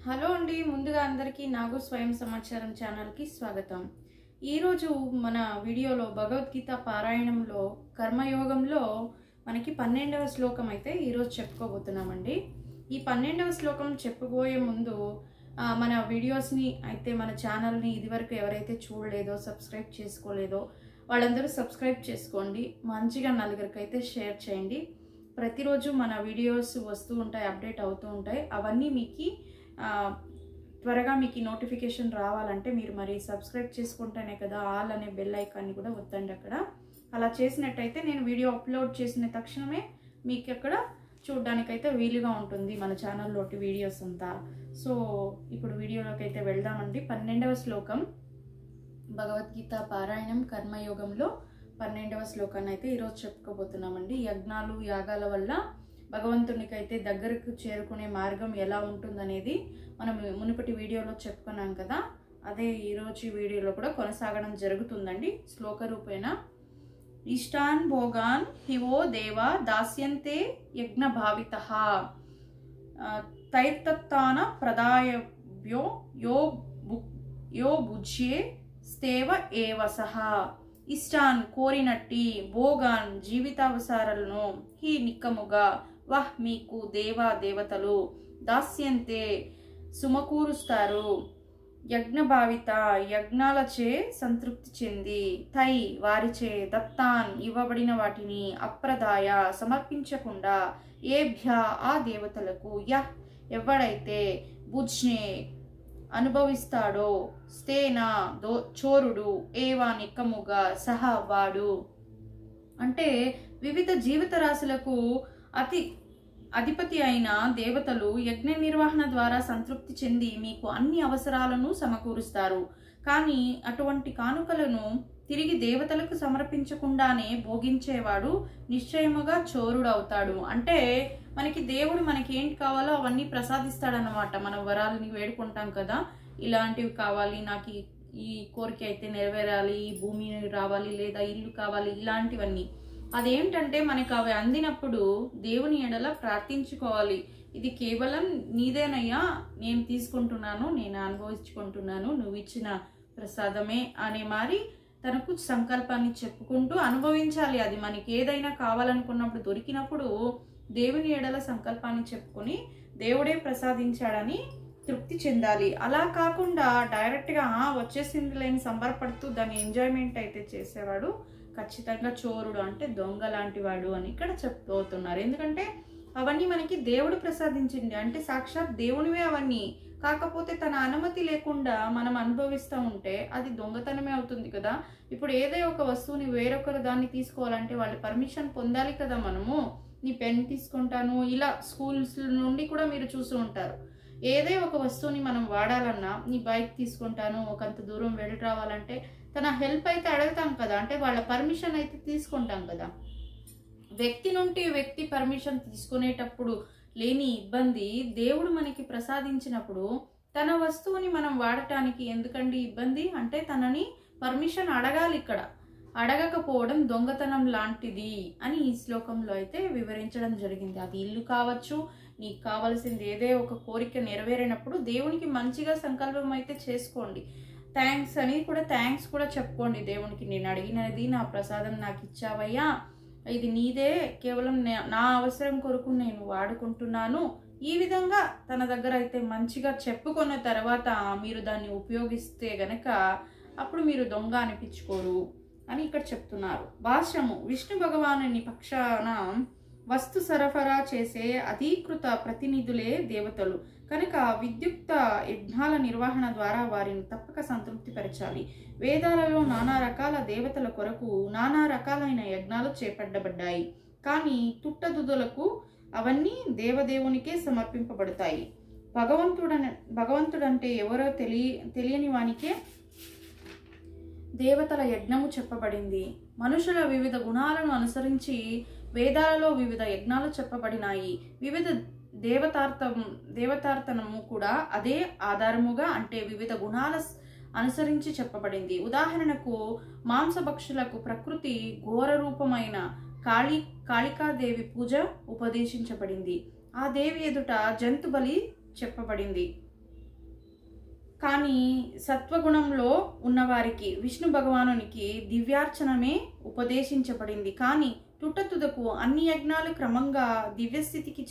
Hello అండి, ముందుగా అందరికీ నాగు స్వయం సమాచారం ఛానల్కి స్వాగతం. ఈరోజు మన వీడియోలో భగవద్గీత పారాయణంలో కర్మయోగంలో మనకి 12వ శ్లోకం అయితే ఈరోజు చెప్పుకోబోతున్నామండి. ఈ 12వ శ్లోకం చెప్పుకోయే ముందు మన వీడియోస్ని అయితే మన ఛానల్ని ఇదివరకు ఎవరైతే చూడలేదో, సబ్స్క్రైబ్ చేసుకోలేదో వాళ్ళందరూ సబ్స్క్రైబ్ చేసుకోండి. మంచిగా నలుగురికి అయితే షేర్ చేయండి. ప్రతిరోజు మన వీడియోస్ వస్తూ ఉంటాయి, అప్డేట్ అవుతూ ఉంటాయి. అవన్నీ మీకు త్వరగా మీకు నోటిఫికేషన్ రావాలంటే మీరు మరి సబ్స్క్రైబ్ చేసుకుంటేనే కదా ఆల్ అనే బెల్ ఐకాన్ని కూడా వద్దండి. అక్కడ అలా చేసినట్టయితే నేను వీడియో అప్లోడ్ చేసిన తక్షణమే మీకు అక్కడ చూడడానికైతే వీలుగా ఉంటుంది మన ఛానల్లోటి వీడియోస్ అంతా. సో ఇప్పుడు వీడియోలోకి అయితే వెళ్దామండి. 12వ శ్లోకం భగవద్గీత పారాయణం కర్మయోగంలో 12వ శ్లోకాన్ని అయితే ఈరోజు చెప్పుకోబోతున్నామండి. యజ్ఞాలు యాగాల వల్ల భగవంతునికి అయితే దగ్గరకు చేరుకునే మార్గం ఎలా ఉంటుందనేది మనం మునుపటి వీడియోలో చెప్పుకున్నాం కదా. అదే ఈరోజు వీడియోలో కూడా కొనసాగడం జరుగుతుందండి. శ్లోక రూపేణ ఇష్టాన్ భోగాన్ హివో దేవా దాస్యంతే యజ్ఞ భావితః తైర్తత్తాన ప్రదాయవ్యో యో భుజ్యే స్తేవ ఏవసః. ఇష్టాన్ కోరినట్టి, భోగాన్ జీవితావసరాలను, హి నిక్కముగా, వహ్ మీకు దేవా దేవతలు, దాస్యంతే సుమకూరుస్తారు, యజ్ఞభావిత యజ్ఞాలచే సంతృప్తి చెంది, తై వారిచే, దత్తాన్ ఇవ్వబడిన వాటిని, అప్రదాయ సమర్పించకుండా, ఏభ్య ఆ దేవతలకు, యహ్ ఎవడైతే, భుజ్నే అనుభవిస్తాడో, స్తేన చోరుడు, ఏవా నిక్కముగా, సహా వాడు. అంటే వివిధ జీవిత రాశులకు అధిపతి అయిన దేవతలు యజ్ఞ నిర్వహణ ద్వారా సంతృప్తి చెంది మీకు అన్ని అవసరాలను సమకూరుస్తారు. కానీ అటువంటి కానుకలను తిరిగి దేవతలకు సమర్పించకుండానే భోగించేవాడు నిశ్చయముగా చోరుడవుతాడు. అంటే మనకి దేవుడు మనకి ఏంటి కావాలో అవన్నీ ప్రసాదిస్తాడనమాట. మనం వరాలని వేడుకుంటాం కదా, ఇలాంటివి కావాలి, నాకు ఈ కోరిక అయితే నెరవేరాలి, ఈ భూమి రావాలి, లేదా ఇల్లు కావాలి, ఇలాంటివన్నీ. అదేంటంటే మనకు అవి అందినప్పుడు దేవుని ఎడల ప్రార్థించుకోవాలి. ఇది కేవలం నీదేనయ్యా, నేను తీసుకుంటున్నాను, నేను అనుభవించుకుంటున్నాను, నువ్వు ఇచ్చిన ప్రసాదమే అనే మరి తనకు సంకల్పాన్ని చెప్పుకుంటూ అనుభవించాలి. అది మనకి ఏదైనా కావాలనుకున్నప్పుడు దొరికినప్పుడు దేవుని ఎడల సంకల్పాన్ని చెప్పుకొని దేవుడే ప్రసాదించాడని తృప్తి చెందాలి. అలా కాకుండా డైరెక్ట్గా వచ్చేసింది లేని సంబరపడుతూ దాన్ని ఎంజాయ్మెంట్ అయితే చేసేవాడు ఖచ్చితంగా చోరుడు, అంటే దొంగ లాంటి వాడు అని ఇక్కడ చెప్తున్నారు. ఎందుకంటే అవన్నీ మనకి దేవుడు ప్రసాదించింది, అంటే సాక్షాత్ దేవునివే అవన్నీ. కాకపోతే తన అనుమతి లేకుండా మనం అనుభవిస్తూ ఉంటే అది దొంగతనమే అవుతుంది కదా. ఇప్పుడు ఏదో ఒక వస్తువుని వేరొకరు దాన్ని తీసుకోవాలంటే వాళ్ళ పర్మిషన్ పొందాలి కదా. మనము నీ పెన్ తీసుకుంటాను, ఇలా స్కూల్స్ నుండి కూడా మీరు చూస్తూ ఉంటారు. ఏదే ఒక వస్తువుని మనం వాడాలన్నా, నీ బైక్ తీసుకుంటాను, ఒకంత దూరం వెళ్ళి రావాలంటే తన హెల్ప్ అయితే అడుగుతాం కదా, అంటే వాళ్ళ పర్మిషన్ అయితే తీసుకుంటాం కదా. వ్యక్తి నుండి వ్యక్తి పర్మిషన్ తీసుకునేటప్పుడు లేని ఇబ్బంది దేవుడు మనకి ప్రసాదించినప్పుడు తన వస్తువుని మనం వాడటానికి ఎందుకండి ఇబ్బంది? అంటే తనని పర్మిషన్ అడగాలి. ఇక్కడ అడగకపోవడం దొంగతనం లాంటిది అని ఈ శ్లోకంలో అయితే వివరించడం జరిగింది. అది ఇల్లు కావచ్చు, నీకు కావాల్సింది ఏదే ఒక కోరిక నెరవేరినప్పుడు దేవునికి మంచిగా సంకల్పం అయితే చేసుకోండి. థ్యాంక్స్ కూడా చెప్పుకోండి దేవునికి. నేను అడిగినది, నా ప్రసాదం నాకు ఇచ్చావయ్యా, ఇది నీదే, కేవలం నా అవసరం కొరకు నేను వాడుకుంటున్నాను. ఈ విధంగా తన దగ్గర అయితే మంచిగా చెప్పుకున్న తర్వాత మీరు దాన్ని ఉపయోగిస్తే గనక అప్పుడు మీరు దొంగ అనిపించుకోరు అని ఇక్కడ చెప్తున్నారు. భాష్యము: విష్ణు భగవానుని పక్షాన వస్తు సరఫరా చేసే అధీకృత ప్రతినిధులే దేవతలు కనుక విద్యుక్త యజ్ఞాల నిర్వహణ ద్వారా వారిని తప్పక సంతృప్తి పరచాలి. వేదాలలో నానా రకాల దేవతల కొరకు నానా రకాలైన యజ్ఞాలు చేపట్టబడ్డాయి. కానీ తుట్టదుదులకు అవన్నీ దేవదేవునికే సమర్పింపబడతాయి. భగవంతుడంటే ఎవరో తెలియని వానికే దేవతల యజ్ఞము చెప్పబడింది. మనుషుల వివిధ గుణాలను అనుసరించి వేదాలలో వివిధ యజ్ఞాలు చెప్పబడినాయి. వివిధ దేవతార్థనము కూడా అదే ఆధారముగా, అంటే వివిధ గుణాల అనుసరించి చెప్పబడింది. ఉదాహరణకు మాంసభక్షులకు ప్రకృతి ఘోర రూపమైన కాళికాదేవి పూజ ఉపదేశించబడింది. ఆ దేవి ఎదుట జంతు బలి చెప్పబడింది. కానీ సత్వగుణంలో ఉన్నవారికి విష్ణు భగవానునికి దివ్యార్చనమే ఉపదేశించబడింది. కానీ తుట్టతుదకు అన్ని యజ్ఞాలు క్రమంగా దివ్యస్థితికి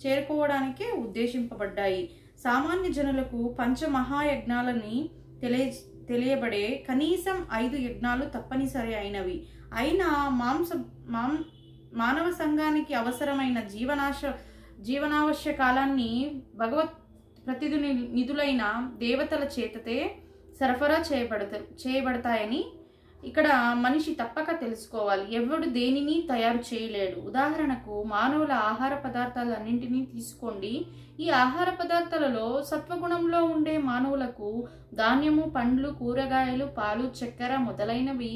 చేరుకోవడానికే ఉద్దేశింపబడ్డాయి. సామాన్య జనులకు పంచమహాయజ్ఞాలని తెలియబడే కనీసం 5 యజ్ఞాలు తప్పనిసరి అయినవి. అయినా మానవ సంఘానికి అవసరమైన జీవనావశ్యకాలాన్ని భగవత్ ప్రతినిధులైన దేవతల చేతతే సరఫరా చేయబడతాయని ఇక్కడ మనిషి తప్పక తెలుసుకోవాలి. ఎవడు దేనిని తయారు చేయలేడు. ఉదాహరణకు మానవుల ఆహార పదార్థాలన్నింటినీ తీసుకోండి. ఈ ఆహార పదార్థాలలో సత్వగుణంలో ఉండే మానవులకు ధాన్యము, పండ్లు, కూరగాయలు, పాలు, చక్కెర మొదలైనవి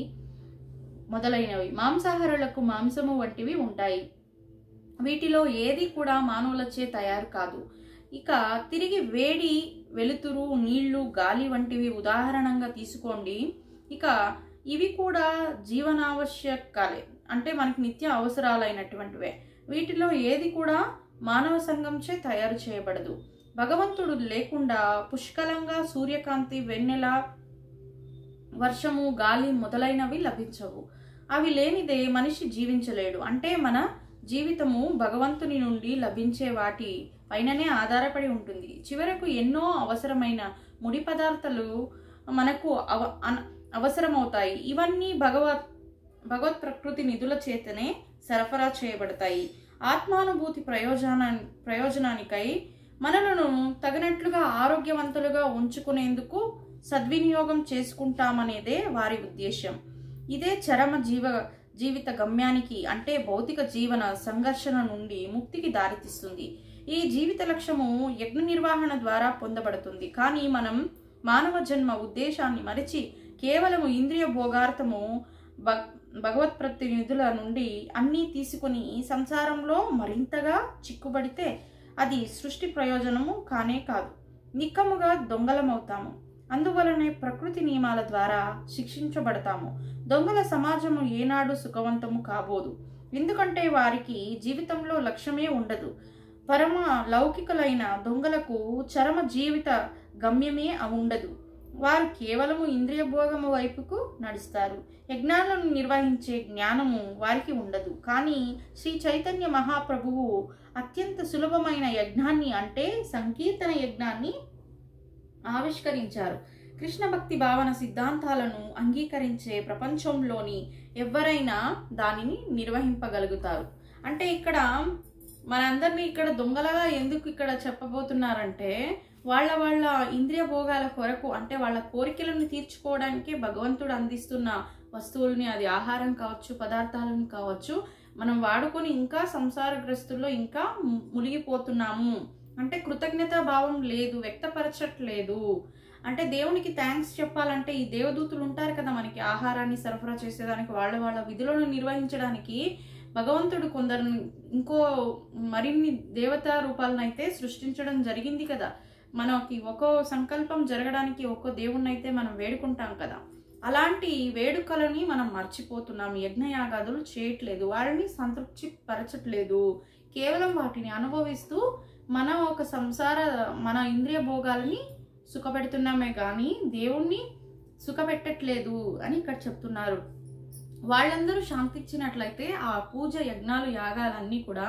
మాంసాహారులకు మాంసము వంటివి ఉంటాయి. వీటిలో ఏది కూడా మానవులచే తయారు కాదు. ఇక తిరిగి వేడి, వెలుతురు, నీళ్లు, గాలి వంటివి ఉదాహరణంగా తీసుకోండి. ఇక ఇవి కూడా జీవనావశ్యకాలే, అంటే మనకి నిత్య అవసరాలైనటువంటివే. వీటిలో ఏది కూడా మానవ సంఘంచే తయారు చేయబడదు. భగవంతుడు లేకుండా పుష్కలంగా సూర్యకాంతి, వెన్నెల, వర్షము, గాలి మొదలైనవి లభించవు. అవి లేనిదే మనిషి జీవించలేడు. అంటే మన జీవితము భగవంతుని నుండి లభించే వాటి పైననే ఆధారపడి ఉంటుంది. చివరకు ఎన్నో అవసరమైన ముడి పదార్థాలు మనకు అవసరమవుతాయి. ఇవన్నీ భగవత్ ప్రకృతి నిధుల చేతనే సరఫరా చేయబడతాయి. ఆత్మానుభూతి ప్రయోజనానికై మనలను తగినట్లుగా ఆరోగ్యవంతులుగా ఉంచుకునేందుకు సద్వినియోగం చేసుకుంటామనేదే వారి ఉద్దేశం. ఇదే చరమ జీవిత గమ్యానికి, అంటే భౌతిక జీవన సంఘర్షణ నుండి ముక్తికి దారితీస్తుంది. ఈ జీవిత లక్ష్యము యజ్ఞ నిర్వహణ ద్వారా పొందబడుతుంది. కానీ మనం మానవ జన్మ ఉద్దేశాన్ని మరిచి కేవలము ఇంద్రియ భోగార్థము భగవత్ ప్రతినిధుల నుండి అన్నీ తీసుకుని సంసారంలో మరింతగా చిక్కుబడితే అది సృష్టి ప్రయోజనము కానే కాదు. నిక్కముగా దొంగలమవుతాము. అందువలనే ప్రకృతి నియమాల ద్వారా శిక్షించబడతాము. దొంగల సమాజము ఏనాడు సుఖవంతము కాబోదు. ఎందుకంటే వారికి జీవితంలో లక్ష్యమే ఉండదు. పరమ లౌకికులైన దొంగలకు చరమ జీవిత గమ్యమే ఉండదు. వారు కేవలము ఇంద్రియ భోగము వైపుకు నడుస్తారు. యజ్ఞాలను నిర్వహించే జ్ఞానము వారికి ఉండదు. కానీ శ్రీ చైతన్య మహాప్రభువు అత్యంత సులభమైన యజ్ఞాన్ని, అంటే సంకీర్తన యజ్ఞాన్ని ఆవిష్కరించారు. కృష్ణ భక్తి భావన సిద్ధాంతాలను అంగీకరించే ప్రపంచంలోని ఎవరైనా దానిని నిర్వహింపగలుగుతారు. అంటే ఇక్కడ మనందరినీ ఇక్కడ దొంగలుగా ఎందుకు ఇక్కడ చెప్పబోతున్నారంటే, వాళ్ళ ఇంద్రియ భోగాల కొరకు, అంటే వాళ్ళ కోరికలను తీర్చుకోవడానికే భగవంతుడు అందిస్తున్న వస్తువుల్ని, అది ఆహారం కావచ్చు, పదార్థాలను కావచ్చు, మనం వాడుకొని ఇంకా సంసారగ్రస్తుల్లో ఇంకా మునిగిపోతున్నాము. అంటే కృతజ్ఞతా భావం లేదు, వ్యక్తపరచట్లేదు. అంటే దేవునికి థ్యాంక్స్ చెప్పాలంటే ఈ దేవదూతులు ఉంటారు కదా మనకి ఆహారాన్ని సరఫరా చేసేదానికి, వాళ్ళ విధులను నిర్వహించడానికి భగవంతుడు కొందరిని ఇంకో మరిన్ని దేవతా రూపాలను అయితే సృష్టించడం జరిగింది కదా. మనకి ఒక్కో సంకల్పం జరగడానికి ఒక్కో దేవుణ్ణి అయితే మనం వేడుకుంటాం కదా. అలాంటి వేడుకలని మనం మర్చిపోతున్నాం. యజ్ఞయాగాదులు చేయట్లేదు, వాళ్ళని సంతృప్తి పరచట్లేదు. కేవలం వాటిని అనుభవిస్తూ మన ఇంద్రియ భోగాలని సుఖపెడుతున్నామే కానీ దేవుణ్ణి సుఖపెట్టట్లేదు అని ఇక్కడ చెప్తున్నారు. వాళ్ళందరూ శాంతించినట్లయితే ఆ పూజ, యజ్ఞాలు, యాగాలన్నీ కూడా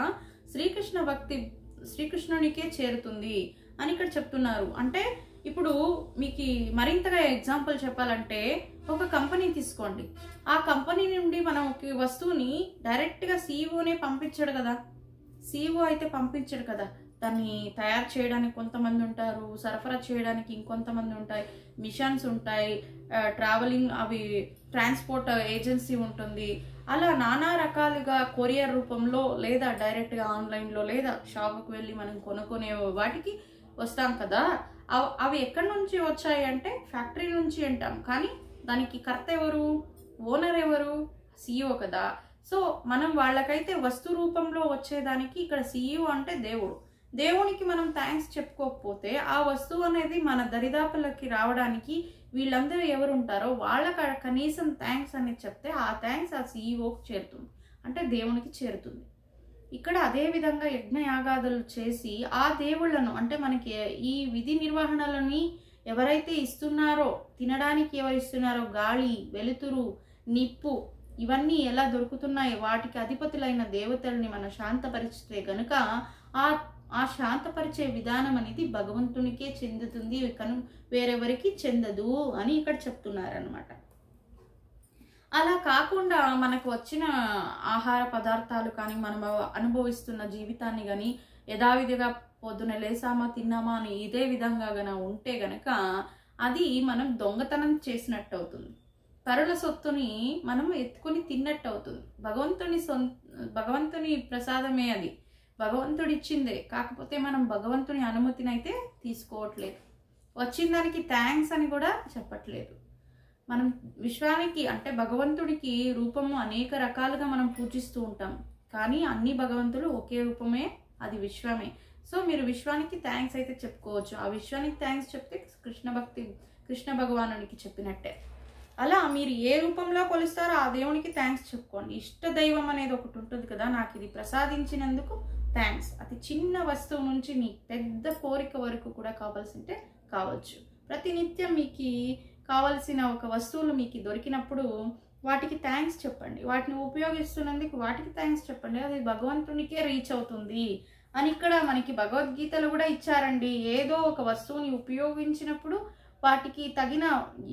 శ్రీకృష్ణునికే చేరుతుంది అని ఇక్కడ చెప్తున్నారు. అంటే ఇప్పుడు మీకు మరింతగా ఎగ్జాంపుల్ చెప్పాలంటే, ఒక కంపెనీ తీసుకోండి. ఆ కంపెనీ నుండి మనం ఒక వస్తువుని డైరెక్ట్గా సీఈఓనే పంపించడు కదా. సీఈఓ అయితే పంపించడు కదా. దాన్ని తయారు చేయడానికి కొంతమంది ఉంటారు, సరఫరా చేయడానికి ఇంకొంతమంది ఉంటాయి, మిషన్స్ ఉంటాయి, ట్రావెలింగ్ అవి ట్రాన్స్పోర్ట్ ఏజెన్సీ ఉంటుంది. అలా నానా రకాలుగా కొరియర్ రూపంలో, లేదా డైరెక్ట్గా ఆన్లైన్లో, లేదా షాపుకి వెళ్ళి మనం కొనుక్కునే వాటికి వస్తాం కదా. అవి ఎక్కడి నుంచి వచ్చాయి అంటే ఫ్యాక్టరీ నుంచి అంటాం. కానీ దానికి కర్త ఎవరు, ఓనర్ ఎవరు? సీఈఓ కదా. సో మనం వాళ్ళకైతే వస్తు రూపంలో వచ్చేదానికి ఇక్కడ సీఈఓ అంటే దేవుడు. దేవునికి మనం థ్యాంక్స్ చెప్పుకోకపోతే ఆ వస్తువు అనేది మన దరిదాపులకి రావడానికి వీళ్ళందరూ ఎవరు ఉంటారో వాళ్ళకి కనీసం థ్యాంక్స్ అనేది చెప్తే ఆ థ్యాంక్స్ ఆ సీఈఓకి చేరుతుంది, అంటే దేవునికి చేరుతుంది. ఇక్కడ అదే విధంగా యజ్ఞయాగాదులు చేసి ఆ దేవుళ్ళను అంటే మనకి ఈ విధి నిర్వహణలని ఎవరైతే ఇస్తున్నారో, తినడానికి ఎవరు ఇస్తున్నారో, గాలి, వెలుతురు, నిప్పు ఇవన్నీ ఎలా దొరుకుతున్నాయి, వాటికి అధిపతులైన దేవతల్ని మనం శాంతపరిచితే గనుక ఆ శాంతపరిచే విధానం అనేది భగవంతునికే చెందుతుంది, వేరెవరికి చెందదు అని ఇక్కడ చెప్తున్నారనమాట. అలా కాకుండా మనకు వచ్చిన ఆహార పదార్థాలు కానీ, మనం అనుభవిస్తున్న జీవితాన్ని కానీ యథావిధిగా పొద్దున లేసామా తిన్నామా అని ఇదే విధంగా ఉంటే గనక అది మనం దొంగతనం చేసినట్టు అవుతుంది. పరుల సొత్తుని మనం ఎత్తుకుని తిన్నట్టు అవుతుంది. భగవంతుని ప్రసాదమే అది, భగవంతుడు ఇచ్చిందే. కాకపోతే మనం భగవంతుని అనుమతినైతే తీసుకోవట్లేదు, వచ్చిన దానికి థ్యాంక్స్ అని కూడా చెప్పట్లేదు. మనం విశ్వానికి అంటే భగవంతుడికి రూపము అనేక రకాలుగా మనం పూజిస్తూ ఉంటాం, కానీ అన్ని భగవంతుడు ఒకే రూపమే, అది విశ్వమే. సో మీరు విశ్వానికి థ్యాంక్స్ అయితే చెప్పుకోవచ్చు. ఆ విశ్వానికి థ్యాంక్స్ చెప్తే కృష్ణ భగవానునికి చెప్పినట్టే. అలా మీరు ఏ రూపంలో కొలుస్తారో ఆ దేవునికి థ్యాంక్స్ చెప్పుకోండి. ఇష్ట దైవం అనేది ఒకటి ఉంటుంది కదా, నాకు ఇది ప్రసాదించినందుకు థ్యాంక్స్. అది చిన్న వస్తువు నుంచి మీ పెద్ద కోరిక వరకు కూడా కావాల్సింటే కావచ్చు. ప్రతినిత్యం మీకు కావలసిన ఒక వస్తువులు మీకు దొరికినప్పుడు వాటికి థ్యాంక్స్ చెప్పండి, వాటిని ఉపయోగిస్తున్నందుకు వాటికి థ్యాంక్స్ చెప్పండి. అది భగవంతునికే రీచ్ అవుతుంది అని ఇక్కడ మనకి భగవద్గీతలు కూడా ఇచ్చారండి. ఏదో ఒక వస్తువుని ఉపయోగించినప్పుడు వాటికి తగిన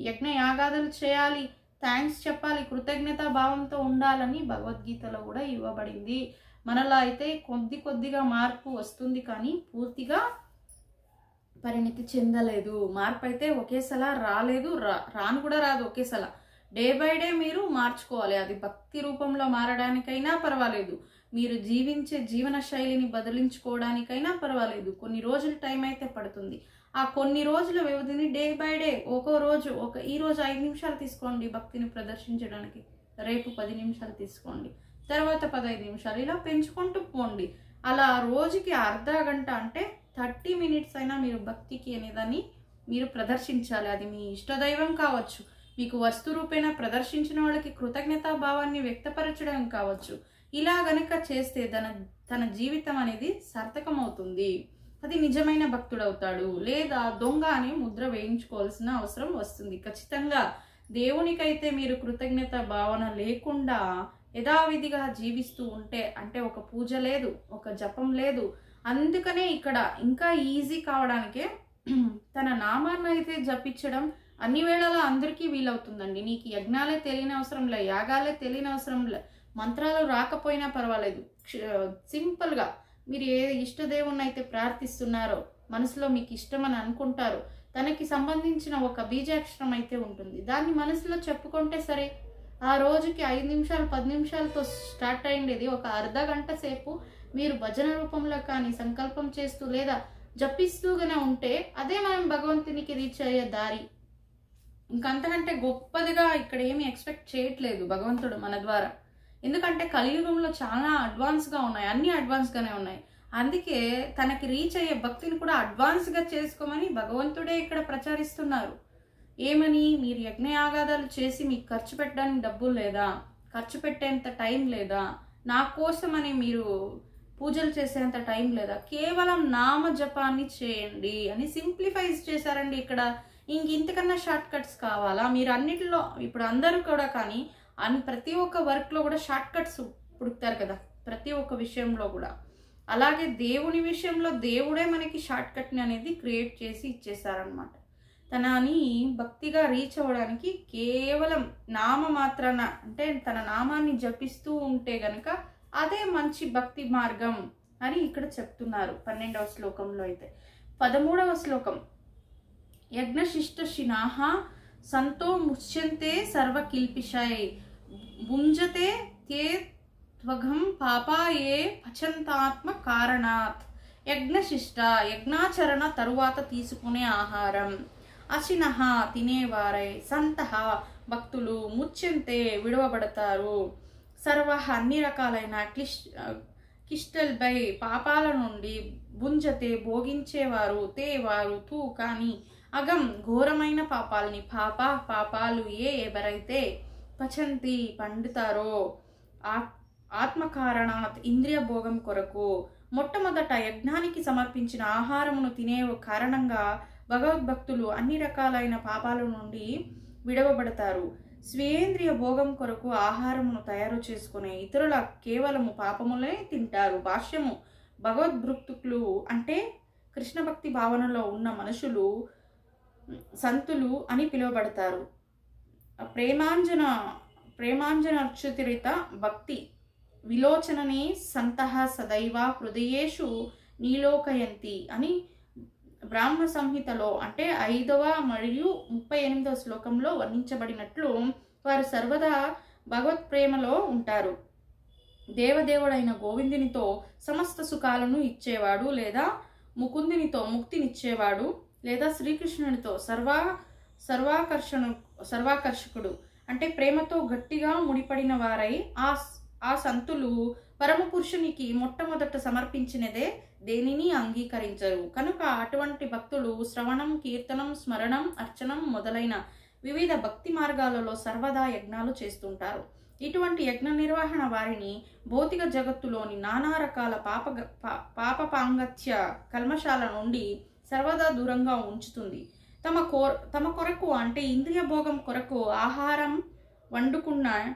యజ్ఞ యాగాదులు చేయాలి, థ్యాంక్స్ చెప్పాలి, కృతజ్ఞతా భావంతో ఉండాలని భగవద్గీతలో కూడా ఇవ్వబడింది. మనలో అయితే కొద్దిగా మార్పు వస్తుంది, కానీ పూర్తిగా పరిణితి చెందలేదు. మార్పు అయితే ఒకేసారి రాలేదు, రాను కూడా రాదు ఒకేసారి. డే బై డే మీరు మార్చుకోవాలి. అది భక్తి రూపంలో మారడానికైనా పర్వాలేదు, మీరు జీవించే జీవన శైలిని బదిలించుకోవడానికైనా పర్వాలేదు. కొన్ని రోజులు టైం అయితే పడుతుంది. ఆ కొన్ని రోజుల వ్యవధిని డే బై డే ఒక్కో రోజు ఈ రోజు 5 నిమిషాలు తీసుకోండి భక్తిని ప్రదర్శించడానికి, రేపు 10 నిమిషాలు తీసుకోండి, తర్వాత 15 నిమిషాలు, ఇలా పెంచుకుంటూ పోండి. అలా రోజుకి అర్ధ గంట అంటే 30 మినిట్స్ అయినా మీరు భక్తికి అనేదాన్ని మీరు ప్రదర్శించాలి. అది మీ ఇష్టదైవం కావచ్చు, మీకు వస్తు రూపేణ ప్రదర్శించిన వాళ్ళకి కృతజ్ఞతా భావాన్ని వ్యక్తపరచడం కావచ్చు. ఇలా గనక చేస్తే తన జీవితం అనేది సార్థకం అవుతుంది. అది నిజమైన భక్తుడవుతాడు. లేదా దొంగ అని ముద్ర వేయించుకోవాల్సిన అవసరం వస్తుంది. ఖచ్చితంగా దేవునికైతే మీరు కృతజ్ఞత భావన లేకుండా యథావిధిగా జీవిస్తూ ఉంటే, అంటే ఒక పూజ లేదు, ఒక జపం లేదు, అందుకనే ఇక్కడ ఇంకా ఈజీ కావడానికే తన నామాన్ని అయితే జపించడం అన్ని వేళలా అందరికీ వీలవుతుందండి. నీకు యజ్ఞాలే తెలియని అవసరం లే, యాగాలే తెలియని అవసరం లే, మంత్రాలు రాకపోయినా పర్వాలేదు. సింపుల్గా మీరు ఏ ఇష్టదేవుని అయితే ప్రార్థిస్తున్నారో, మనసులో మీకు ఇష్టమని అనుకుంటారో, తనకి సంబంధించిన ఒక బీజాక్షరం అయితే ఉంటుంది, దాన్ని మనసులో చెప్పుకుంటే సరే. ఆ రోజుకి 5 నిమిషాలు 10 నిమిషాలతో స్టార్ట్ అయ్యేది ఒక అర్ధ గంట సేపు మీరు భజన రూపంలో కానీ సంకల్పం చేస్తూ లేదా జపిస్తూగానే ఉంటే అదే మనం భగవంతునికి రీచ్ అయ్యే దారి. ఇంకంతకంటే గొప్పదిగా ఇక్కడ ఏమి ఎక్స్పెక్ట్ చేయట్లేదు భగవంతుడు మన ద్వారా. ఎందుకంటే కలియుగంలో చాలా అడ్వాన్స్గా ఉన్నాయి, అన్ని అడ్వాన్స్గానే ఉన్నాయి. అందుకే తనకి రీచ్ అయ్యే భక్తిని కూడా అడ్వాన్స్గా చేసుకోమని భగవంతుడే ఇక్కడ ప్రచారిస్తున్నారు. ఏమని? మీరు యజ్ఞయాగాదాలు చేసి మీకు ఖర్చు పెట్టడానికి డబ్బులు లేదా, ఖర్చు పెట్టేంత టైం లేదా, నా కోసమని మీరు పూజలు చేసేంత టైం లేదా, కేవలం నామ జపాన్ని చేయండి అని సింప్లిఫైజ్ చేశారండి ఇక్కడ. ఇంతకన్నా షార్ట్ కట్స్ కావాలా? మీరు అన్నిటిలో ఇప్పుడు అందరూ కూడా కానీ ప్రతి ఒక్క వర్క్లో కూడా షార్ట్ కట్స్ పుడుతారు కదా, ప్రతి ఒక్క విషయంలో కూడా. అలాగే దేవుని విషయంలో దేవుడే మనకి షార్ట్ కట్ని అనేది క్రియేట్ చేసి ఇచ్చేసారనమాట. తనని భక్తిగా రీచ్ అవ్వడానికి కేవలం నామ మాత్రాన, అంటే తన నామాన్ని జపిస్తూ ఉంటే గనక అదే మంచి భక్తి మార్గం అని ఇక్కడ చెప్తున్నారు 12వ శ్లోకంలో. అయితే 13వ శ్లోకం, యజ్ఞశిష్టశినాః సంతో ముచ్యంతే సర్వకిల్పిషై భుంజతే తే త్వఘం పాపాయే పచంతాత్మ కారణాత్. యజ్ఞశిష్ట యజ్ఞాచరణ తరువాత తీసుకునే ఆహారం, అశినః తినేవారై, సంతః భక్తులు, ముచ్యంతే విడవబడతారు, సర్వ అన్ని రకాలైన కిష్టల్పై పాపాల నుండి, భుంజతే భోగించేవారు, తే వారు, తూ కానీ, అగం ఘోరమైన పాపాలని, పాపాలు ఎవరైతే పచంతి పండుతారో, ఆత్మకారణాత్ ఇంద్రియ భోగం కొరకు. మొట్టమొదట యజ్ఞానికి సమర్పించిన ఆహారమును తినే కారణంగా భగవద్భక్తులు అన్ని రకాలైన పాపాల నుండి విడవబడతారు. స్వేంద్రియ భోగం కొరకు ఆహారమును తయారు చేసుకునే ఇతరుల కేవలము పాపములే తింటారు. భాష్యము: భగవద్భక్తులు అంటే కృష్ణ భక్తి భావనలో ఉన్న మనుషులు సంతులు అని పిలువబడతారు. ప్రేమాంజనర్చుతిరిత భక్తి విలోచననే సంతః సదైవ హృదయేషు నీలోకయంతి అని బ్రాహ్మ సంహితలో అంటే 5వ మరియు 38వ శ్లోకంలో వర్ణించబడినట్లు వారు సర్వదా భగవత్ ప్రేమలో ఉంటారు. దేవదేవుడైన గోవిందునితో సమస్త సుఖాలను ఇచ్చేవాడు, లేదా ముకుందునితో ముక్తినిచ్చేవాడు, లేదా శ్రీకృష్ణునితో సర్వాకర్షకుడు అంటే ప్రేమతో గట్టిగా ముడిపడిన వారై ఆ సంతులు పరమపురుషునికి మొట్టమొదట సమర్పించినదే దేనిని అంగీకరించరు. కనుక అటువంటి భక్తులు శ్రవణం, కీర్తనం, స్మరణం, అర్చనం మొదలైన వివిధ భక్తి మార్గాలలో సర్వదా యజ్ఞాలు చేస్తుంటారు. ఇటువంటి యజ్ఞ నిర్వహణ వారిని భౌతిక జగత్తులోని నానా రకాల పాపపాంగత్య కల్మషాల నుండి సర్వదా దూరంగా ఉంచుతుంది. తమ కొరకు అంటే ఇంద్రియ భోగం కొరకు ఆహారం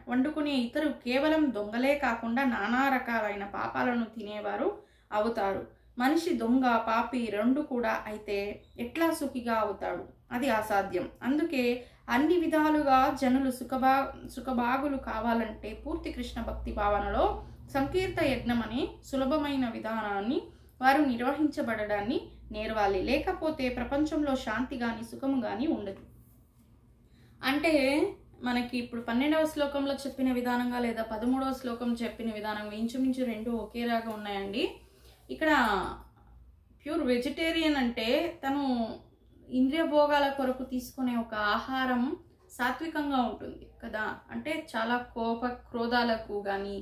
వండుకునే ఇతరు కేవలం దొంగలే కాకుండా నానా రకాలైన పాపాలను తినేవారు అవుతారు. మనిషి దొంగ, పాపి రెండు కూడా అయితే ఎట్లా సుఖిగా అవుతాడు? అది అసాధ్యం. అందుకే అన్ని విధాలుగా జనులు సుఖభాగులు కావాలంటే పూర్తి కృష్ణ భక్తి భావనలో సంకీర్త యజ్ఞం అనే సులభమైన విధానాన్ని వారు నిర్వహించబడడాన్ని నేర్వాలి. లేకపోతే ప్రపంచంలో శాంతి కానీ సుఖము కానీ ఉండదు. అంటే మనకి ఇప్పుడు 12వ శ్లోకంలో చెప్పిన విధానంగా లేదా 13వ శ్లోకం చెప్పిన విధానంగా ఇంచుమించు రెండు ఒకేలాగా ఉన్నాయండి. ఇక్కడ ప్యూర్ వెజిటేరియన్ అంటే తను ఇంద్రియ భోగాల కొరకు తీసుకునే ఒక ఆహారం సాత్వికంగా ఉంటుంది కదా, అంటే చాలా క్రోధాలకు కానీ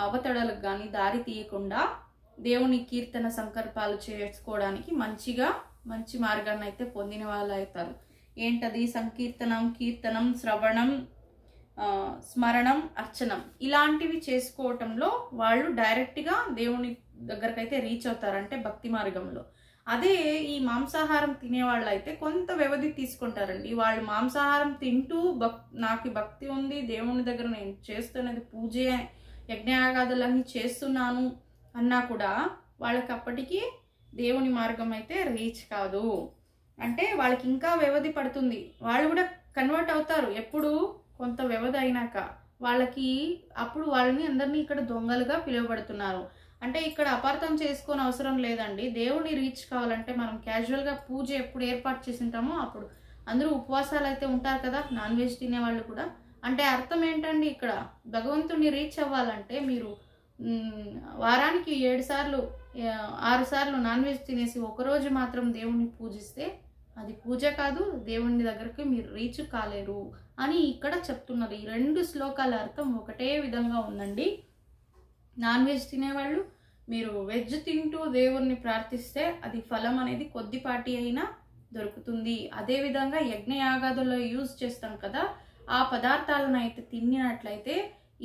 అవతడలకు కానీ దారి తీయకుండా దేవుని కీర్తన సంకల్పాలు చేసుకోవడానికి మంచి మార్గాన్ని అయితే పొందిన వాళ్ళు అవుతారు. ఏంటది? సంకీర్తనం, కీర్తనం, శ్రవణం, స్మరణం, అర్చనం ఇలాంటివి చేసుకోవటంలో వాళ్ళు డైరెక్ట్గా దేవుని దగ్గరకైతే రీచ్ అవుతారు, అంటే భక్తి మార్గంలో. అదే ఈ మాంసాహారం తినేవాళ్ళు అయితే కొంత వ్యవధి తీసుకుంటారండి. వాళ్ళు మాంసాహారం తింటూ నాకు భక్తి ఉంది, దేవుని దగ్గర నేను చేస్తున్నది పూజే, యజ్ఞయాగాదులన్నీ చేస్తున్నాను అన్నా కూడా వాళ్ళకి అప్పటికి దేవుని మార్గం అయితే రీచ్ కాదు. అంటే వాళ్ళకి ఇంకా వ్యవధి పడుతుంది. వాళ్ళు కూడా కన్వర్ట్ అవుతారు ఎప్పుడు కొంత వ్యవధి అయినాక. అప్పుడు వాళ్ళని అందరినీ ఇక్కడ దొంగలుగా పిలువబడుతున్నారు. అంటే ఇక్కడ అపార్థం చేసుకొని అవసరం లేదండి. దేవుని రీచ్ కావాలంటే మనం క్యాజువల్గా పూజ ఎప్పుడు ఏర్పాటు చేసి ఉంటామో అప్పుడు అందరూ ఉపవాసాలు అయితే ఉంటారు కదా, నాన్ వెజ్ తినేవాళ్ళు కూడా. అంటే అర్థం ఏంటండి, ఇక్కడ భగవంతుని రీచ్ అవ్వాలంటే మీరు వారానికి 7 సార్లు 6 సార్లు నాన్ వెజ్ తినేసి ఒకరోజు మాత్రం దేవుణ్ణి పూజిస్తే అది పూజ కాదు, దేవుని దగ్గరికి మీరు రీచ్ కాలేరు అని ఇక్కడ చెప్తున్నారు. ఈ 2 శ్లోకాల అర్థం ఒకటే విధంగా ఉందండి. నాన్ వెజ్ తినేవాళ్ళు మీరు వెజ్ తింటూ దేవుణ్ణి ప్రార్థిస్తే అది ఫలం అనేది కొద్దిపాటి అయినా దొరుకుతుంది. అదేవిధంగా యజ్ఞయాగాదుల్లో యూజ్ చేస్తాం కదా, ఆ పదార్థాలను అయితే తిన్నట్లయితే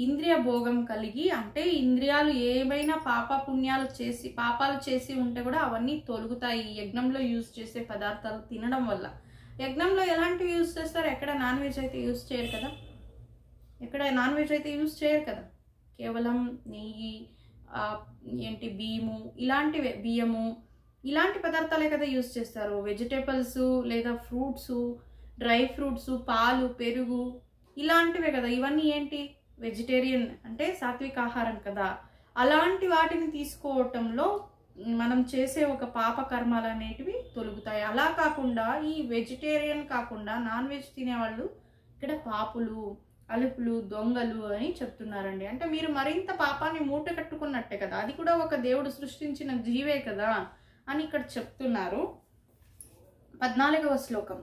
ఇంద్రియ భోగం కలిగి, అంటే ఇంద్రియాలు ఏమైనా పాపాలు చేసి ఉంటే కూడా అవన్నీ తొలుగుతాయి యజ్ఞంలో యూజ్ చేసే పదార్థాలు తినడం వల్ల. యజ్ఞంలో ఎలాంటివి యూజ్ చేస్తారు? ఎక్కడ నాన్ వెజ్ అయితే యూజ్ చేయరు కదా, కేవలం నెయ్యి, బియ్యము ఇలాంటి పదార్థాలే కదా యూజ్ చేస్తారు. వెజిటేబుల్స్ లేదా ఫ్రూట్స్, డ్రై ఫ్రూట్స్, పాలు, పెరుగు ఇలాంటివే కదా. ఇవన్నీ ఏంటి? వెజిటేరియన్ అంటే సాత్విక ఆహారం కదా. అలాంటి వాటిని తీసుకోవటంలో మనం చేసే ఒక పాప కర్మాలు అనేటివి తొలుగుతాయి. అలా కాకుండా ఈ వెజిటేరియన్ కాకుండా నాన్ వెజ్ తినేవాళ్ళు ఇక్కడ పాపులు, అలుపులు, దొంగలు అని చెప్తున్నారండి. అంటే మీరు మరింత పాపాన్ని మూట కట్టుకున్నట్టే కదా, అది కూడా ఒక దేవుడు సృష్టించిన జీవే కదా అని ఇక్కడ చెప్తున్నారు. 14వ శ్లోకం.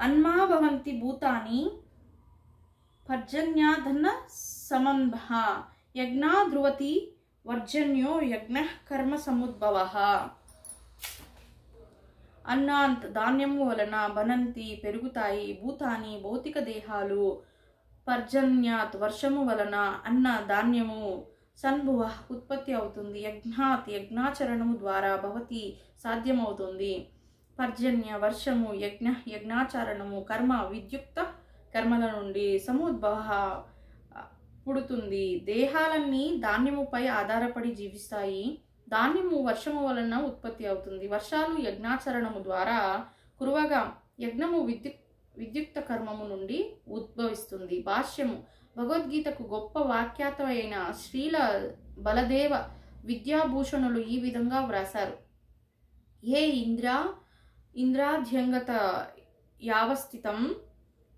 అన్మా భవంతి భూతాని పర్జన్యాధన సమంభ యజ్ఞా ధ్రువతి వర్జన్యో యజ్ఞ కర్మ సముద్భవ. అన్నాంత్ ధాన్యము వలన బనంతి పెరుగుతాయి భూతాని భౌతిక దేహాలు పర్జన్యాత్ వర్షము వలన అన్న ధాన్యము సన్భువ ఉత్పత్తి అవుతుంది. యజ్ఞాత్ యజ్ఞాచరణము ద్వారా భవతి సాధ్యమవుతుంది. పర్జన్య వర్షము, యజ్ఞాచరణము, కర్మ విద్యుక్త కర్మల నుండి సముద్భవ పుడుతుంది. దేహాలన్నీ ధాన్యముపై ఆధారపడి జీవిస్తాయి. ధాన్యము వర్షము వలన ఉత్పత్తి అవుతుంది. వర్షాలు యజ్ఞాచరణము ద్వారా కురువగా యజ్ఞము విద్యుక్త కర్మము నుండి ఉద్భవిస్తుంది. భాష్యము భగవద్గీతకు గొప్ప వాక్యాత అయిన శ్రీల బలదేవ విద్యాభూషణులు ఈ విధంగా వ్రాసారు. ఏ ఇంద్రాధ్యంగత యావస్థితం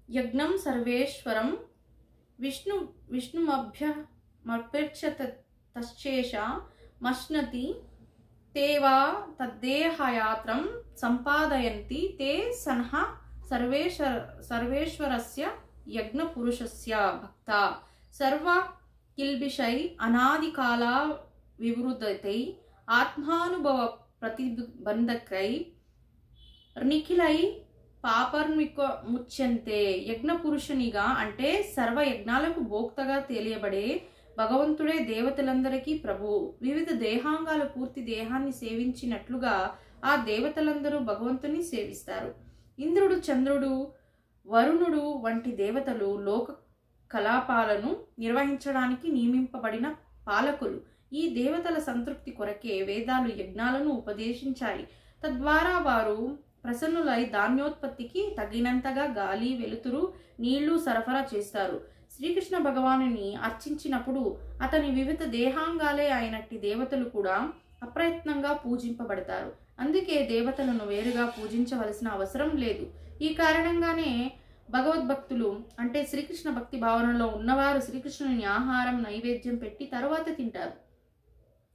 యజ్ఞం సర్వేశ్వరం విష్ణుమభ్యమర్ప్యత తశ్చేష మశ్నతి తేవా తద్దేహయాత్రం సంపాదయంతి తే సన్హ సర్వేశ్వరస్య యజ్ఞ పురుషస్య భక్త సర్వ కిల్బిషై అనాదికాల వివృతై ఆత్మానుభవ ప్రతిబంధకై నిఖిలై ముచ్యంతే. యజ్ఞ పురుషునిగా అంటే సర్వ యజ్ఞాలకు భోక్తగా తెలియబడే భగవంతుడే దేవతలందరికీ ప్రభు. వివిధ దేహాంగాలు పూర్తి దేహాన్ని సేవించినట్లుగా ఆ దేవతలందరూ భగవంతుని సేవిస్తారు. ఇంద్రుడు, చంద్రుడు, వరుణుడు వంటి దేవతలు లోక కలాపాలను నిర్వహించడానికి నియమింపబడిన పాలకులు. ఈ దేవతల సంతృప్తి కొరకే వేదాలు యజ్ఞాలను ఉపదేశించాయి. తద్వారా వారు ప్రసన్నులై ధాన్యోత్పత్తికి తగినంతగా గాలి, వెలుతురు, నీళ్లు సరఫరా చేస్తారు. శ్రీకృష్ణ భగవానుని అర్చించినప్పుడు అతని వివిధ దేహాంగాలే అయినట్టి దేవతలు కూడా అప్రయత్నంగా పూజింపబడతారు. అందుకే దేవతలను వేరుగా పూజించవలసిన అవసరం లేదు. ఈ కారణంగానే భగవద్భక్తులు అంటే శ్రీకృష్ణ భక్తి భావనలో ఉన్నవారు శ్రీకృష్ణుని ఆహారం నైవేద్యం పెట్టి తరువాత తింటారు.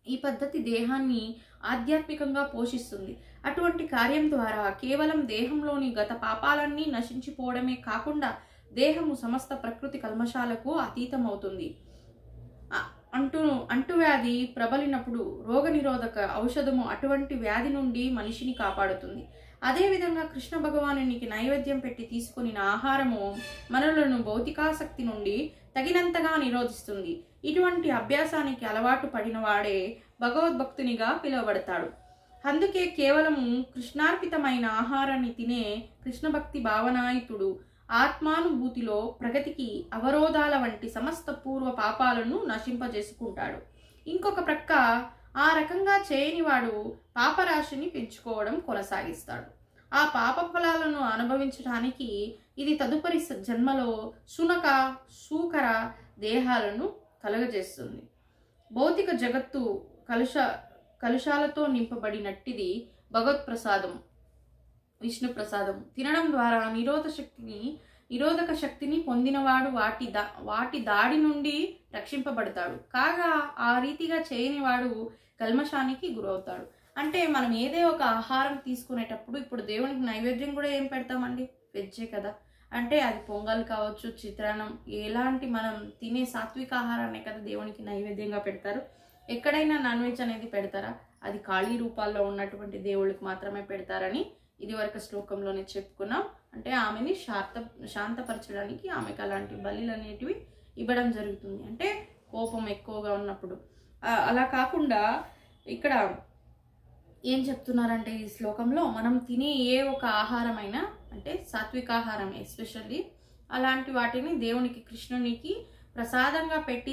ఈ పద్ధతి దేహాన్ని ఆధ్యాత్మికంగా పోషిస్తుంది. అటువంటి కార్యం ద్వారా కేవలం దేహంలోని గత పాపాలన్నీ నశించిపోవడమే కాకుండా దేహము సమస్త ప్రకృతి కల్మషాలకు అతీతమవుతుంది. అంటువ్యాధి ప్రబలినప్పుడు రోగనిరోధక ఔషధము అటువంటి వ్యాధి నుండి మనిషిని కాపాడుతుంది. అదేవిధంగా కృష్ణ భగవానునికి నైవేద్యం పెట్టి తీసుకుని ఆహారము మనలను భౌతికాసక్తి నుండి తగినంతగా నిరోధిస్తుంది. ఇటువంటి అభ్యాసానికి అలవాటు పడిన వాడే భగవద్భక్తునిగా పిలువబడతాడు. అందుకే కేవలం కృష్ణార్పితమైన ఆహారాన్ని తినే కృష్ణ భక్తి భావనాయుతుడు ఆత్మానుభూతిలో ప్రగతికి అవరోధాల వంటి సమస్త పూర్వ పాపాలను నశింపజేసుకుంటాడు. ఇంకొక ప్రక్క ఆ రకంగా చేయనివాడు పాపరాశిని పెంచుకోవడం కొనసాగిస్తాడు. ఆ పాప ఫలాలను అనుభవించడానికి ఇది తదుపరి జన్మలో శూకర దేహాలను కలుగజేస్తుంది. భౌతిక జగత్తు కలుషాలతో నింపబడినట్టిది భగవత్ప్రసాదం, విష్ణు ప్రసాదం. తినడం ద్వారా నిరోధక శక్తిని పొందినవాడు వాటి దాడి నుండి రక్షింపబడతాడు. కాగా ఆ రీతిగా చేయనివాడు కల్మషానికి గురవుతాడు. అంటే మనం ఏదే ఒక ఆహారం తీసుకునేటప్పుడు ఇప్పుడు దేవునికి నైవేద్యం కూడా ఏం పెడతామండి? వెజ్జే కదా. అంటే అది పొంగల్ కావచ్చు, చిత్రాన్నం, ఎలాంటి మనం తినే సాత్విక ఆహారాన్ని కదా దేవునికి నైవేద్యంగా పెడతారు. ఎక్కడైనా నాన్ వెజ్ అనేది పెడతారా? అది ఖాళీ రూపాల్లో ఉన్నటువంటి దేవుళ్ళకి మాత్రమే పెడతారని ఇదివరకు శ్లోకంలోనే చెప్పుకున్నాం. అంటే ఆమెని శాంతపరచడానికి ఆమెకు అలాంటి బలులు అనేటివి ఇవ్వడం జరుగుతుంది. అంటే కోపం ఎక్కువగా ఉన్నప్పుడు. అలా కాకుండా ఇక్కడ ఏం చెప్తున్నారంటే ఈ శ్లోకంలో మనం తినే ఏ ఒక ఆహారమైనా అంటే సాత్వికాహారం ఎస్పెషల్లీ అలాంటి వాటిని దేవునికి కృష్ణునికి ప్రసాదంగా పెట్టి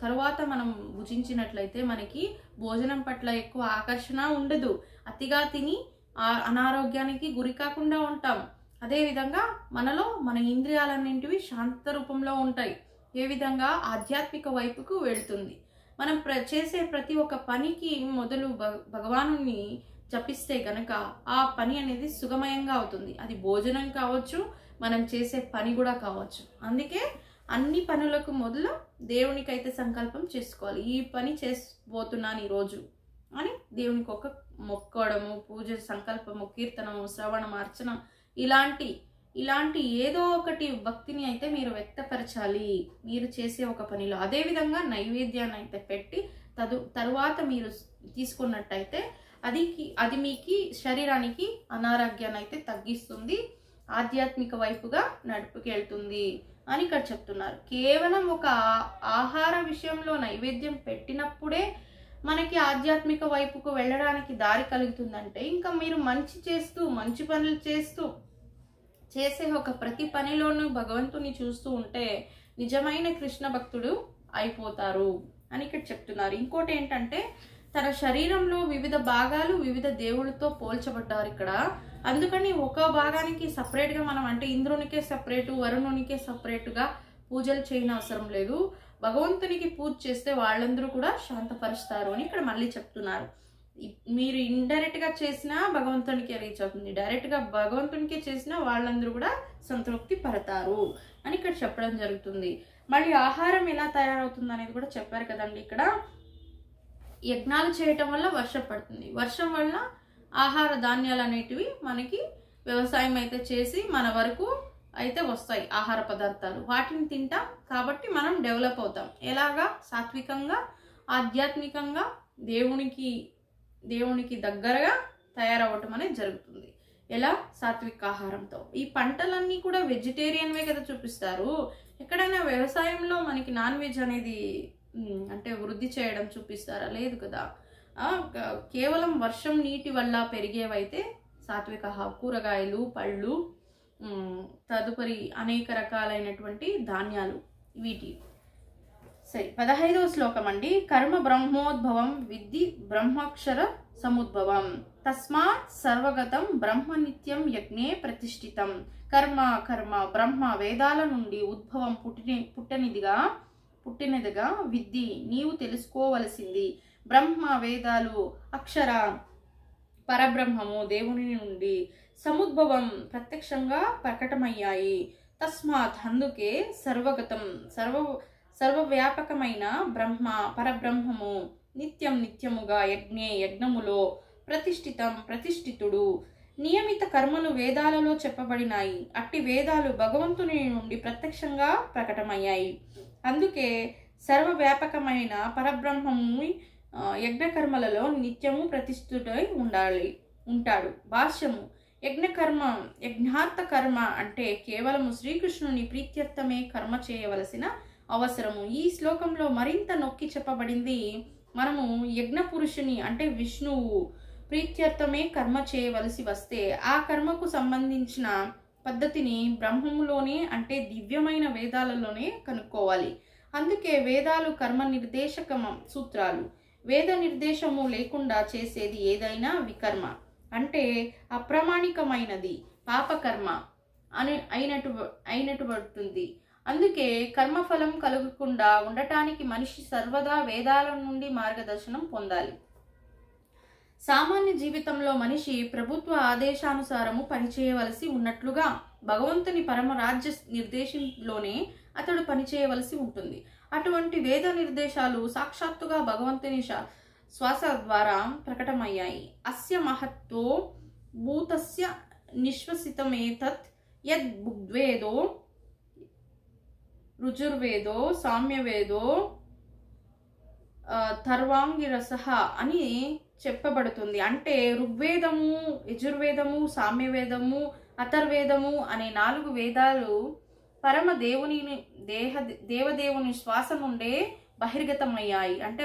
తరువాత మనం భుజించినట్లయితే మనకి భోజనం పట్ల ఎక్కువ ఆకర్షణ ఉండదు. అతిగా తిని అనారోగ్యానికి గురి కాకుండా ఉంటాం. అదేవిధంగా మనలో మన ఇంద్రియాలన్నింటివి శాంత రూపంలో ఉంటాయి. ఏ విధంగా ఆధ్యాత్మిక వైపుకు వెళుతుంది. మనం చేసే ప్రతి ఒక్క పనికి మొదలు భగవానుని జపిస్తే గనక ఆ పని అనేది సుగమయంగా అవుతుంది. అది భోజనం కావచ్చు, మనం చేసే పని కూడా కావచ్చు. అందుకే అన్ని పనులకు మొదలు దేవునికైతే సంకల్పం చేసుకోవాలి. ఈ పని చేసిపోతున్నాను ఈరోజు అని దేవునికి ఒక మొక్కడము, పూజ, సంకల్పము, కీర్తనము, శ్రవణం, అర్చన ఇలాంటి ఏదో ఒకటి భక్తిని అయితే మీరు వ్యక్తపరచాలి మీరు చేసే ఒక పనిలో. అదేవిధంగా నైవేద్యాన్ని అయితే పెట్టి తరువాత మీరు తీసుకున్నట్టయితే అది మీకు శరీరానికి అనారోగ్యాన్ని అయితే తగ్గిస్తుంది, ఆధ్యాత్మిక వైపుగా నడుపుకెళ్తుంది అని ఇక్కడ చెప్తున్నారు. కేవలం ఒక ఆహార విషయంలో నైవేద్యం పెట్టినప్పుడే మనకి ఆధ్యాత్మిక వైపుకు వెళ్ళడానికి దారి కలుగుతుందంటే, ఇంకా మీరు మంచి చేస్తూ మంచి పనులు చేస్తూ చేసే ఒక ప్రతి పనిలోనూ భగవంతుని చూస్తూ ఉంటే నిజమైన కృష్ణ భక్తుడు అయిపోతారు అని ఇక్కడ చెప్తున్నారు. ఇంకోటి ఏంటంటే, తన శరీరంలో వివిధ భాగాలు వివిధ దేవుళ్ళతో పోల్చబడ్డారు ఇక్కడ. అందుకని ఒక భాగానికి సపరేట్గా మనం, అంటే ఇంద్రునికే సపరేటు వరుణునికే సపరేటుగా పూజలు చేయని అవసరం లేదు. భగవంతునికి పూజ చేస్తే వాళ్ళందరూ కూడా శాంతపరుస్తారు అని ఇక్కడ మళ్ళీ చెప్తున్నారు. మీరు ఇండైరెక్ట్గా చేసినా భగవంతునికి రీచ్ అవుతుంది, డైరెక్ట్గా భగవంతునికి చేసినా వాళ్ళందరూ కూడా సంతృప్తి పడతారు అని ఇక్కడ చెప్పడం జరుగుతుంది. మళ్ళీ ఆహారం ఎలా తయారవుతుంది అనేది కూడా చెప్పారు కదండి. ఇక్కడ యజ్ఞాలు చేయటం వల్ల వర్షం పడుతుంది, వర్షం వల్ల ఆహార ధాన్యాలు అనేటివి మనకి వ్యవసాయం అయితే చేసి మన వరకు అయితే వస్తాయి ఆహార పదార్థాలు, వాటిని తింటాం కాబట్టి మనం డెవలప్ అవుతాం. ఎలాగా? సాత్వికంగా, ఆధ్యాత్మికంగా, దేవునికి దగ్గరగా తయారవ్వటం అనేది జరుగుతుంది. ఎలా? సాత్విక ఆహారంతో. ఈ పంటలన్నీ కూడా వెజిటేరియన్వే కదా చూపిస్తారు. ఎక్కడైనా వ్యవసాయంలో మనకి నాన్ వెజ్ అనేది అంటే వృద్ధి చేయడం చూపిస్తారా? లేదు కదా. కేవలం వర్షం నీటి వల్ల పెరిగేవైతే సాత్విక కూరగాయలు, పళ్ళు, తదుపరి అనేక రకాలైనటువంటి ధాన్యాలు వీటి. సరే, 15వ శ్లోకం అండి. కర్మ బ్రహ్మోద్భవం విద్ధి బ్రహ్మాక్షర సముద్భవం తస్మాత్ సర్వగతం బ్రహ్మ నిత్యం యజ్ఞే ప్రతిష్ఠితం. కర్మ బ్రహ్మ వేదాల నుండి ఉద్భవం పుట్టినదిగా విద్ధి నీవు తెలుసుకోవలసింది. బ్రహ్మ వేదాలు అక్షర పరబ్రహ్మము దేవుని నుండి సముద్భవం ప్రత్యక్షంగా ప్రకటమయ్యాయి. తస్మాత్ అందుకే సర్వగతం సర్వవ్యాపకమైన బ్రహ్మ పరబ్రహ్మము నిత్యముగా యజ్ఞములో ప్రతిష్ఠితుడు. నియమిత కర్మలు వేదాలలో చెప్పబడినాయి. అట్టి వేదాలు భగవంతుని నుండి ప్రత్యక్షంగా ప్రకటమయ్యాయి. అందుకే సర్వవ్యాపకమైన పరబ్రహ్మము యజ్ఞకర్మలలో నిత్యము ప్రతిష్ఠుడై ఉంటాడు. భాష్యము. యజ్ఞార్థ కర్మ అంటే కేవలము శ్రీకృష్ణుని ప్రీత్యర్థమే కర్మ చేయవలసిన అవసరము. ఈ శ్లోకంలో మరింత నొక్కి చెప్పబడింది, మనము యజ్ఞ పురుషుని అంటే విష్ణువు ప్రీత్యర్థమే కర్మ చేయవలసి వస్తే ఆ కర్మకు సంబంధించిన పద్ధతిని బ్రహ్మములోనే అంటే దివ్యమైన వేదాలలోనే కనుక్కోవాలి. అందుకే వేదాలు కర్మ నిర్దేశక సూత్రాలు. వేద నిర్దేశము లేకుండా చేసేది ఏదైనా వికర్మ అంటే అప్రామాణికమైనది, పాపకర్మ అయినటువంటి. అందుకే కర్మఫలం కలగకుండా ఉండటానికి మనిషి సర్వదా వేదాల నుండి మార్గదర్శనం పొందాలి. సామాన్య జీవితంలో మనిషి ప్రభుత్వ ఆదేశానుసారము పనిచేయవలసి ఉన్నట్లుగా భగవంతుని పరమరాజ్య నిర్దేశంలోనే అతడు పనిచేయవలసి ఉంటుంది. అటువంటి వేద నిర్దేశాలు సాక్షాత్తుగా భగవంతుని శ్వాస ద్వారా ప్రకటమయ్యాయి. అస్య మహత్తో భూతస్య నిశ్వసితమేతత్ యద్ బుగ్వేదో రుజుర్వేదో సామ్యవేదో థర్వాంగిరసః అని చెప్పబడుతుంది. అంటే ఋగ్వేదము, యజుర్వేదము, సామ్యవేదము, అథర్వేదము అనే 4 వేదాలు పరమ దేవదేవుని శ్వాస నుండే బహిర్గతమయ్యాయి. అంటే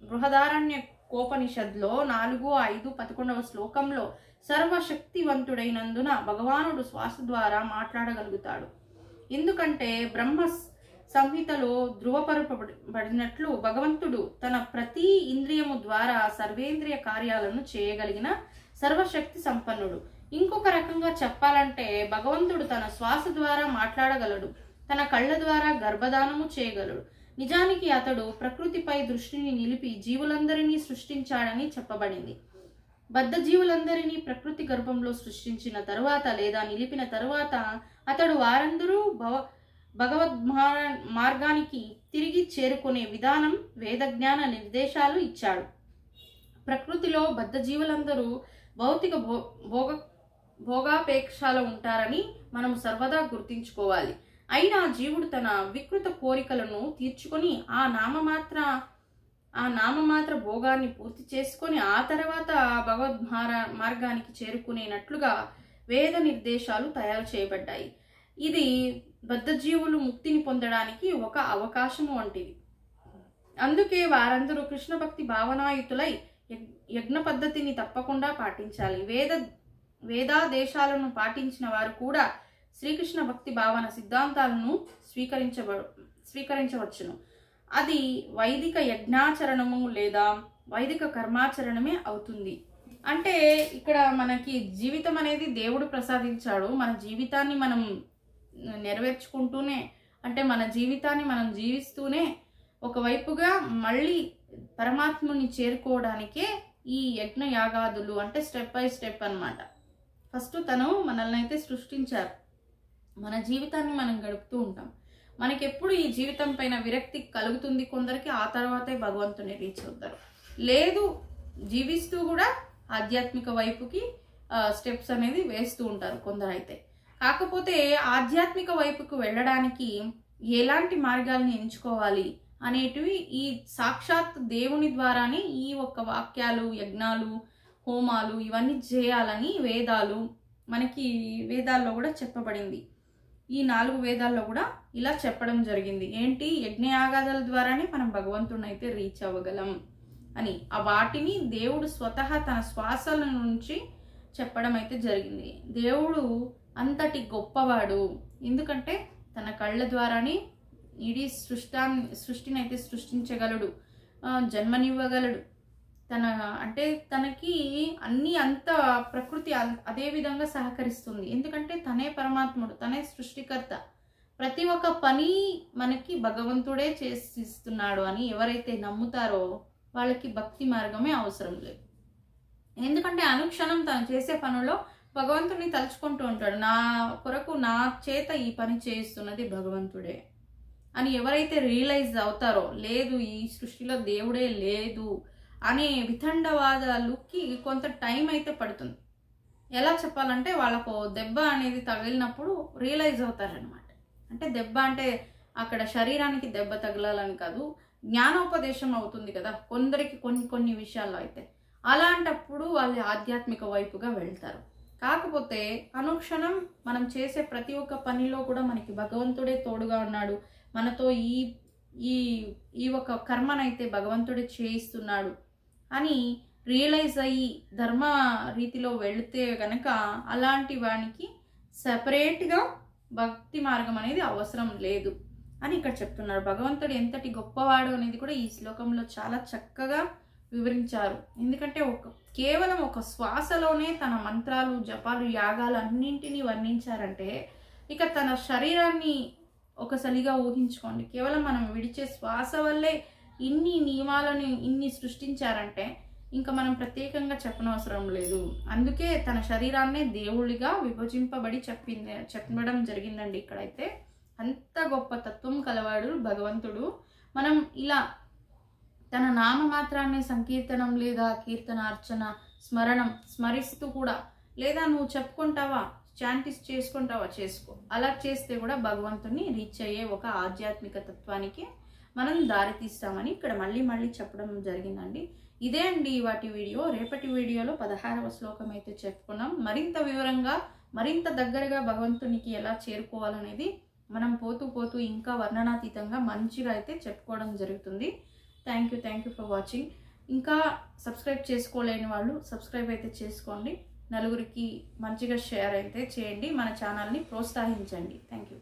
బృహదారణ్యకోపనిషత్తులో 4, 5, 11వ శ్లోకంలో సర్వశక్తివంతుడైనందున భగవానుడు శ్వాస ద్వారా మాట్లాడగలుగుతాడు. ఎందుకంటే బ్రహ్మ సంహితలో ధృవపరపబడినట్లు భగవంతుడు తన ప్రతి ఇంద్రియము ద్వారా సర్వేంద్రియ కార్యాలను చేయగలిగిన సర్వశక్తి సంపన్నుడు. ఇంకొక రకంగా చెప్పాలంటే భగవంతుడు తన శ్వాస ద్వారా మాట్లాడగలడు, తన కళ్ళ ద్వారా గర్భధానము చేయగలడు. నిజానికి అతడు ప్రకృతిపై దృష్టిని నిలిపి జీవులందరినీ సృష్టించాడని చెప్పబడింది. బద్ధ జీవులందరినీ ప్రకృతి గర్భంలో సృష్టించిన తరువాత లేదా నిలిపిన తరువాత అతడు వారందరూ భగవద్ మార్గానికి తిరిగి చేరుకునే విధానం వేదజ్ఞాన నిర్దేశాలు ఇచ్చాడు. ప్రకృతిలో బద్ధ జీవులందరూ భౌతిక భోగాపేక్షలో ఉంటారని మనం సర్వదా గుర్తించుకోవాలి. అయినా జీవుడు తన వికృత కోరికలను తీర్చుకొని ఆ నామమాత్ర భోగాన్ని పూర్తి చేసుకొని ఆ తర్వాత భగవద్ మార్గానికి చేరుకునేనట్లుగా వేద నిర్దేశాలు తయారు చేయబడ్డాయి. ఇది బద్ధజీవులు ముక్తిని పొందడానికి ఒక అవకాశము వంటిది. అందుకే వారందరూ కృష్ణ భక్తి భావనాయుతులై యజ్ఞ పద్ధతిని తప్పకుండా పాటించాలి. వేదాదేశాలను పాటించిన వారు కూడా శ్రీకృష్ణ భక్తి భావన సిద్ధాంతాలను స్వీకరించవచ్చును. అది వైదిక యజ్ఞాచరణము లేదా వైదిక కర్మాచరణమే అవుతుంది. అంటే ఇక్కడ మనకి జీవితం అనేది దేవుడు ప్రసాదించాడు. మన జీవితాన్ని మనం నెరవేర్చుకుంటూనే, అంటే మన జీవితాన్ని మనం జీవిస్తూనే ఒకవైపుగా మళ్ళీ పరమాత్ముని చేరుకోవడానికే ఈ యజ్ఞ యాగాదులు, అంటే స్టెప్ బై స్టెప్ అన్నమాట. ఫస్ట్ తను మనల్ని అయితే సృష్టించారు, మన జీవితాన్ని మనం గడుపుతూ ఉంటాం. మనకెప్పుడు ఈ జీవితం పైన విరక్తి కలుగుతుంది కొందరికి, ఆ తర్వాతే భగవంతుని రీచ్ అవుతారు. లేదు, జీవిస్తూ కూడా ఆధ్యాత్మిక వైపుకి స్టెప్స్ అనేది వేస్తూ ఉంటారు కొందరైతే. కాకపోతే ఆధ్యాత్మిక వైపుకు వెళ్ళడానికి ఎలాంటి మార్గాల్ని ఎంచుకోవాలి అనేటివి ఈ సాక్షాత్ దేవుని ద్వారానే ఈ ఒక్క వాక్యాలు, యజ్ఞాలు, హోమాలు ఇవన్నీ చేయాలని వేదాల్లో కూడా చెప్పబడింది. ఈ 4 వేదాల్లో కూడా ఇలా చెప్పడం జరిగింది. ఏంటి, యజ్ఞయాగాదాల ద్వారానే మనం భగవంతుడిని అయితే రీచ్ అవ్వగలం అని. ఆ వాటిని దేవుడు స్వతహా తన శ్వాసల నుంచి చెప్పడం అయితే జరిగింది. దేవుడు అంతటి గొప్పవాడు, ఎందుకంటే తన కళ్ళ ద్వారానే ఇడీ సృష్టిని అయితే సృష్టించగలడు, జన్మనివ్వగలడు. తనకి అన్ని అంత ప్రకృతి అదే విధంగా సహకరిస్తుంది. ఎందుకంటే తనే పరమాత్ముడు, తనే సృష్టికర్త. ప్రతి ఒక్క పని మనకి భగవంతుడే చేసిస్తున్నాడు అని ఎవరైతే నమ్ముతారో వాళ్ళకి భక్తి మార్గమే అవసరం లేదు. ఎందుకంటే అనుక్షణం తను చేసే పనుల్లో భగవంతుడిని తలుచుకుంటూ ఉంటాడు. నా కొరకు నా చేత ఈ పని చేస్తున్నది భగవంతుడే అని ఎవరైతే రియలైజ్ అవుతారో, లేదు ఈ సృష్టిలో దేవుడే లేదు అనే వితండవాదాలకి కొంత టైం అయితే పడుతుంది. ఎలా చెప్పాలంటే వాళ్ళకు దెబ్బ అనేది తగిలినప్పుడు రియలైజ్ అవుతారనమాట. అంటే దెబ్బ అంటే అక్కడ శరీరానికి దెబ్బ తగలాలని కాదు, జ్ఞానోపదేశం అవుతుంది కదా కొందరికి కొన్ని విషయాల్లో అయితే. అలాంటప్పుడు వాళ్ళు ఆధ్యాత్మిక వైపుగా వెళ్తారు. కాకపోతే అనుక్షణం మనం చేసే ప్రతి ఒక్క పనిలో కూడా మనకి భగవంతుడే తోడుగా ఉన్నాడు, మనతో ఈ ఒక కర్మనైతే భగవంతుడే చేయిస్తున్నాడు అని రియలైజ్ అయ్యి ధర్మ రీతిలో వెళితే గనక అలాంటి వానికి సపరేట్గా భక్తి మార్గం అనేది అవసరం లేదు అని ఇక్కడ చెప్తున్నారు. భగవంతుడు ఎంతటి గొప్పవాడు అనేది కూడా ఈ శ్లోకంలో చాలా చక్కగా వివరించారు. ఎందుకంటే కేవలం ఒక శ్వాసలోనే తన మంత్రాలు, జపాలు, యాగాలు అన్నింటినీ వర్ణించారంటే ఇక తన శరీరాన్ని ఒకసారిగా ఊహించుకోండి. కేవలం మనం విడిచే శ్వాస వల్లే ఇన్ని నియమాలను ఇన్ని సృష్టించారంటే ఇంకా మనం ప్రత్యేకంగా చెప్పనవసరం లేదు. అందుకే తన శరీరాన్నే దేవుడిగా విభజింపబడి చెప్పడం జరిగిందండి. ఇక్కడైతే అంత గొప్ప తత్వం కలవాడు భగవంతుడు. మనం ఇలా తన నామమాత్రాన్ని సంకీర్తనం లేదా కీర్తనార్చన స్మరిస్తూ కూడా, లేదా నువ్వు చెప్పుకుంటావా, చాంటిస్ చేసుకుంటావా, చేసుకో. అలా చేస్తే కూడా భగవంతుని రీచ్ అయ్యే ఒక ఆధ్యాత్మిక తత్వానికి మనం దారి తీస్తామని ఇక్కడ మళ్ళీ చెప్పడం జరిగిందండి. ఇదే అండి వాటి వీడియో. రేపటి వీడియోలో 16వ శ్లోకం అయితే చెప్పుకున్నాం. మరింత వివరంగా, మరింత దగ్గరగా భగవంతునికి ఎలా చేరుకోవాలనేది మనం పోతూ ఇంకా వర్ణనాతీతంగా మంచిగా అయితే చెప్పుకోవడం జరుగుతుంది. Thank you for watching. ఇంకా సబ్స్క్రైబ్ చేసుకోలేని వాళ్ళు సబ్స్క్రైబ్ అయితే చేసుకోండి. నలుగురికి మంచిగా షేర్ అయితే చేయండి. మన ఛానల్ని ప్రోత్సహించండి. Thank you.